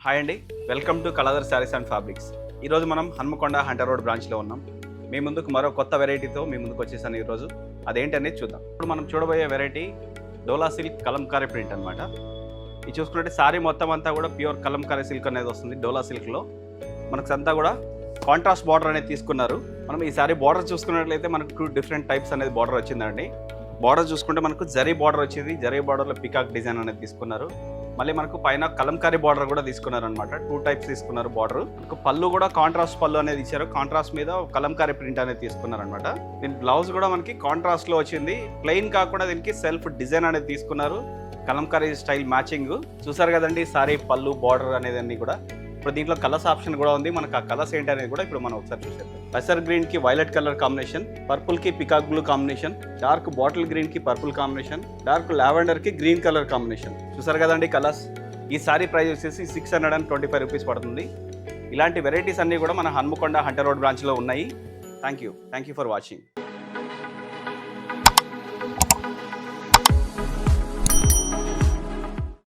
Hi అండి, welcome to Kaladhar saris and fabrics. ఈరోజు మనం హన్మకొండ హంటర్ రోడ్ బ్రాంచ్లో ఉన్నాం. మీ ముందుకు మరో కొత్త వెరైటీతో మీ ముందుకు వచ్చేసాను. ఈరోజు అదేంటనేది చూద్దాం. ఇప్పుడు మనం చూడబోయే వెరైటీ డోలా సిల్క్ కలంకారీ ప్రింట్ అనమాట. ఇది చూసుకుంటే శారీ మొత్తం అంతా కూడా ప్యూర్ కలంకారీ సిల్క్ అనేది వస్తుంది. డోలా సిల్క్లో మనకు అంతా కూడా కాంట్రాస్ట్ బార్డర్ అనేది తీసుకున్నారు. మనం ఈ శారీ బార్డర్ చూసుకున్నట్లయితే మనకు 2 డిఫరెంట్ టైప్స్ అనేది బార్డర్ వచ్చిందండి. బార్డర్ చూసుకుంటే మనకు జరీ బార్డర్ వచ్చింది. జరీ బార్డర్లో పికాక్ డిజైన్ అనేది తీసుకున్నారు. మళ్ళీ మనకు పైన కలంకారీ బార్డర్ కూడా తీసుకున్నారు అనమాట. 2 టైప్స్ తీసుకున్నారు బార్డర్. పళ్ళు కూడా కాంట్రాస్ట్ పళ్ళు అనేది ఇచ్చారు. కాంట్రాస్ట్ మీద కలంకారీ ప్రింట్ అనేది తీసుకున్నారు అనమాట. దీని బ్లౌజ్ కూడా మనకి కాంట్రాస్ట్ లో వచ్చింది. ప్లెయిన్ కాకుండా దీనికి సెల్ఫ్ డిజైన్ అనేది తీసుకున్నారు. కలంకారీ స్టైల్ మ్యాచింగ్ చూసారు కదండి. సారీ పళ్ళు బార్డర్ అనేది అన్ని కూడా. ఇప్పుడు దీంట్లో కలర్స్ ఆప్షన్ కూడా ఉంది. మనకు ఆ కలర్స్ ఏంటి అనేది కూడా ఇప్పుడు మనం ఒకసారి చూసేద్దాం. పెసర్ గ్రీన్ కి వైలెట్ కలర్ కాంబినేషన్, పర్పుల్ కి peacock blue combination, dark bottle green కి పర్పుల్ కాంబినేషన్, డార్క్ లావెండర్ కి గ్రీన్ కలర్ కాంబినేషన్. చూసారు కదండి కలర్స్. ఈ సారీ ప్రైస్ వచ్చేసి 625 రూపీస్ పడుతుంది. ఇలాంటి వెరైటీస్ అన్ని కూడా మన హన్మకొండ హంటర్ రోడ్ బ్రాంచ్లో ఉన్నాయి. Thank you for watching.